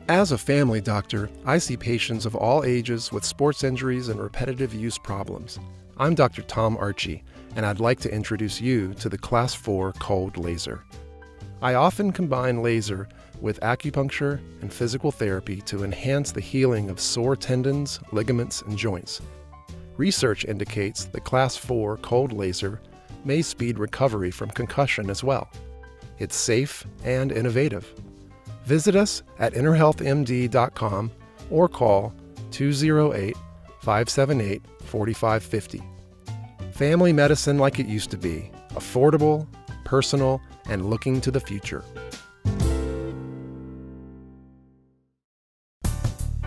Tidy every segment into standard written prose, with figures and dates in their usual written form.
As a family doctor, I see patients of all ages with sports injuries and repetitive use problems. I'm Dr. Tom Archie, and I'd like to introduce you to the Class 4 cold laser. I often combine laser with acupuncture and physical therapy to enhance the healing of sore tendons, ligaments, and joints. Research indicates the Class 4 cold laser may speed recovery from concussion as well. It's safe and innovative. Visit us at innerhealthmd.com or call 208-578-4550. Family medicine like it used to be, affordable, personal, and looking to the future.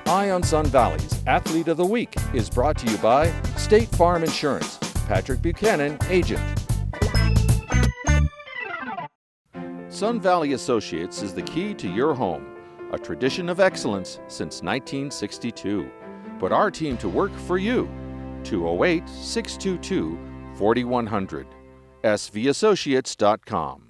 Eye on Sun Valley's Athlete of the Week is brought to you by State Farm Insurance. Patrick Buchanan, agent. Sun Valley Associates is the key to your home, a tradition of excellence since 1962. Put our team to work for you. 208-622-4100. svassociates.com.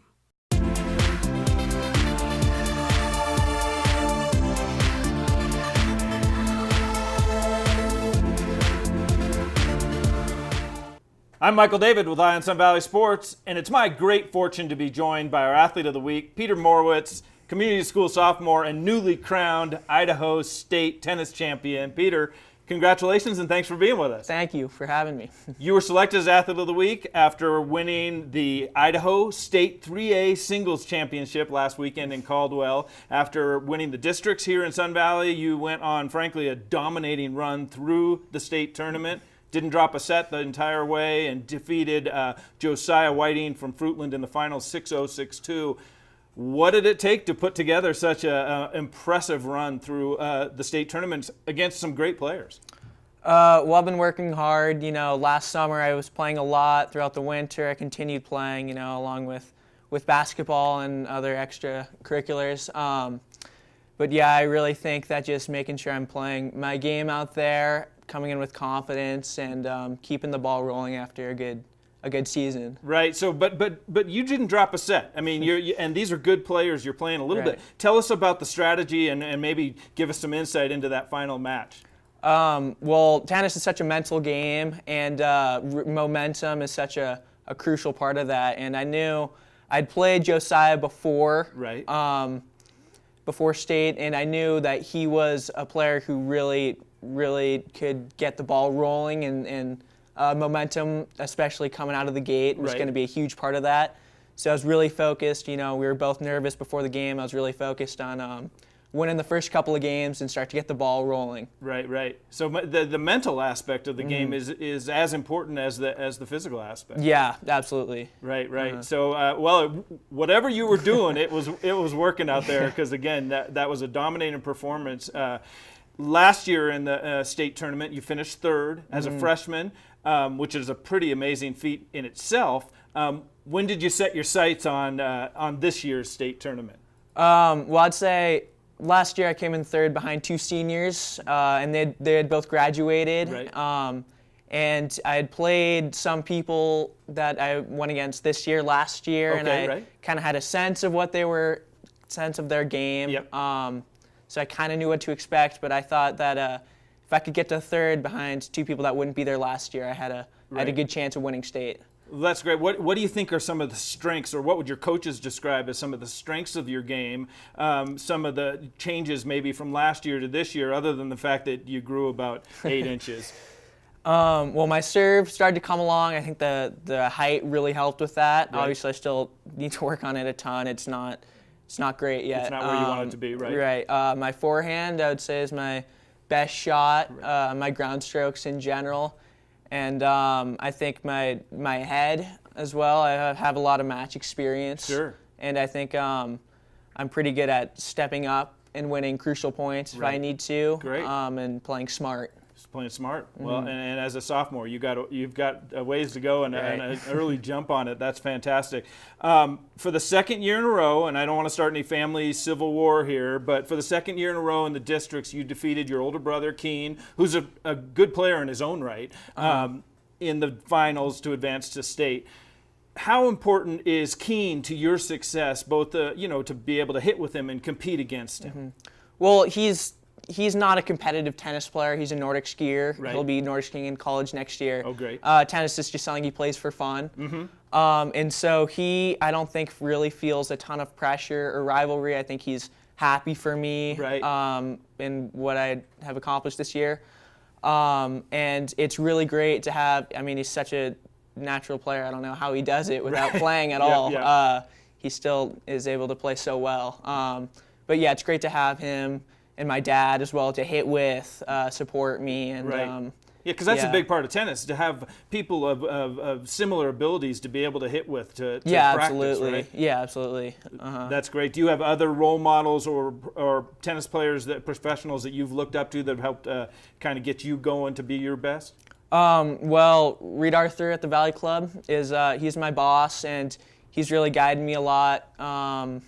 I'm Michael David with Eye on Sun Valley Sports, and it's my great fortune to be joined by our Athlete of the Week, Peter Morawitzl, community school sophomore and newly crowned Idaho State tennis champion. Peter, congratulations and thanks for being with us. Thank you for having me. You were selected as Athlete of the Week after winning the Idaho State 3A Singles Championship last weekend in Caldwell. After winning the districts here in Sun Valley, you went on, frankly, a dominating run through the state tournament. Didn't drop a set the entire way and defeated Josiah Whiting from Fruitland in the final 6-0, 6-2. What did it take to put together such an impressive run through the state tournaments against some great players? Well, I've been working hard. Last summer I was playing a lot. Throughout the winter I continued playing, along with basketball and other extracurriculars. But yeah, I really think that just making sure I'm playing my game out there, coming in with confidence, and keeping the ball rolling after a good season. Right. So, but you didn't drop a set. I mean, and these are good players. You're playing a little bit. Tell us about the strategy and maybe give us some insight into that final match. Well, tennis is such a mental game, and momentum is such a crucial part of that. And I knew I'd played Josiah before. Right. Before state, and I knew that he was a player who really could get the ball rolling, and momentum, especially coming out of the gate, was going to be a huge part of that. So I was really focused. We were both nervous before the game. I was really focused on winning the first couple of games and start to get the ball rolling. Right. So the mental aspect of the game is as important as the physical aspect. Yeah, absolutely. Right. So whatever you were doing, it was working out there, because again that was a dominating performance. Last year in the state tournament, you finished third as a freshman, which is a pretty amazing feat in itself. When did you set your sights on this year's state tournament? Well, I'd say last year I came in third behind two seniors, and they had both graduated. Right. And I had played some people that I went against last year, and I kind of had a sense of their game. Yep. So I kind of knew what to expect, but I thought that if I could get to third behind two people that wouldn't be there last year, I had a good chance of winning state. Well, that's great. What do you think are some of the strengths, or what would your coaches describe as some of the strengths of your game, some of the changes maybe from last year to this year, other than the fact that you grew about 8 inches? Well, my serve started to come along. I think the height really helped with that. Right. Obviously, I still need to work on it a ton. It's not great yet. It's not where you want it to be, right? Right. My forehand, I would say, is my best shot. Right. My ground strokes in general. And I think my head as well. I have a lot of match experience. Sure. And I think I'm pretty good at stepping up and winning crucial points if I need to. Great. And playing smart. Playing smart. Well, and as a sophomore, you've got a ways to go and an early jump on it. That's fantastic. For the second year in a row, and I don't want to start any family civil war here, but for the second year in a row in the districts, you defeated your older brother, Keen, who's a good player in his own right, in the finals to advance to state. How important is Keen to your success, both to be able to hit with him and compete against him? Well, he's not a competitive tennis player. He's a Nordic skier. Right. He'll be Nordic skiing in college next year. Oh, great. Tennis is just something he plays for fun. And so I don't think really feels a ton of pressure or rivalry. I think he's happy for me in what I have accomplished this year. And it's really great to have, I mean, he's such a natural player. I don't know how he does it without playing at all. He still is able to play so well. But yeah, it's great to have him and my dad as well to hit with, support me. And yeah, because that's a big part of tennis, to have people of similar abilities to be able to hit with to practice, absolutely. right? Yeah, absolutely. That's great. Do you have other role models or tennis players, professionals that you've looked up to that have helped kind of get you going to be your best? Well, Reed Arthur at the Valley Club he's my boss, and he's really guided me a lot.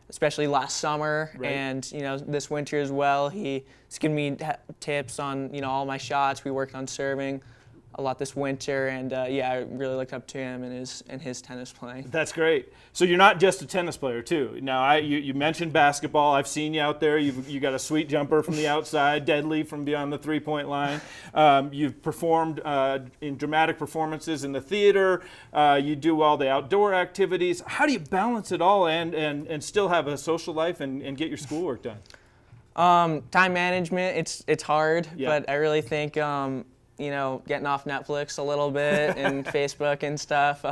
Especially last summer, and this winter as well. He's given me tips on all my shots. We worked on serving a lot this winter, and I really looked up to him and his tennis playing. That's great. So you're not just a tennis player too. Now you mentioned basketball. I've seen you out there. You got a sweet jumper from the outside, deadly from beyond the 3-point line. You've performed in dramatic performances in the theater. You do all the outdoor activities. How do you balance it all and still have a social life and get your schoolwork done? Time management. It's hard, but I really think getting off Netflix a little bit and Facebook and stuff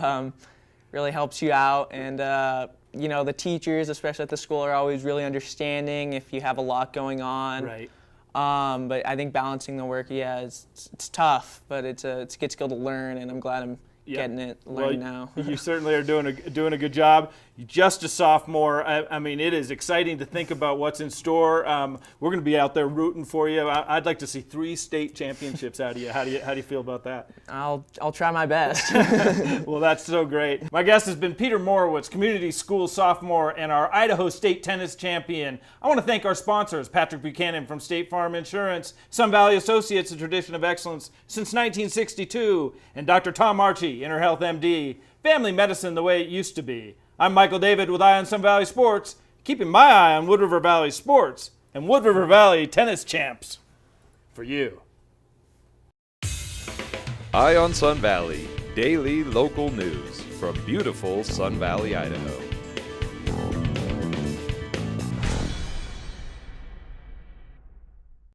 really helps you out. And, the teachers, especially at the school, are always really understanding if you have a lot going on. Right. But I think balancing the work, it's tough, but it's a good skill to learn, and I'm glad I'm getting it learned now. You certainly are doing a good job. You're just a sophomore. I mean, it is exciting to think about what's in store. We're going to be out there rooting for you. I'd like to see 3 state championships out of you. How do you feel about that? I'll try my best. Well, that's so great. My guest has been Peter Morawitzl, community school sophomore and our Idaho State tennis champion. I want to thank our sponsors, Patrick Buchanan from State Farm Insurance, Sun Valley Associates, a tradition of excellence since 1962, and Dr. Tom Archie, InterHealth MD, family medicine the way it used to be. I'm Michael David with Eye on Sun Valley Sports, keeping my eye on Wood River Valley sports and Wood River Valley tennis champs for you. Eye on Sun Valley, daily local news from beautiful Sun Valley, Idaho.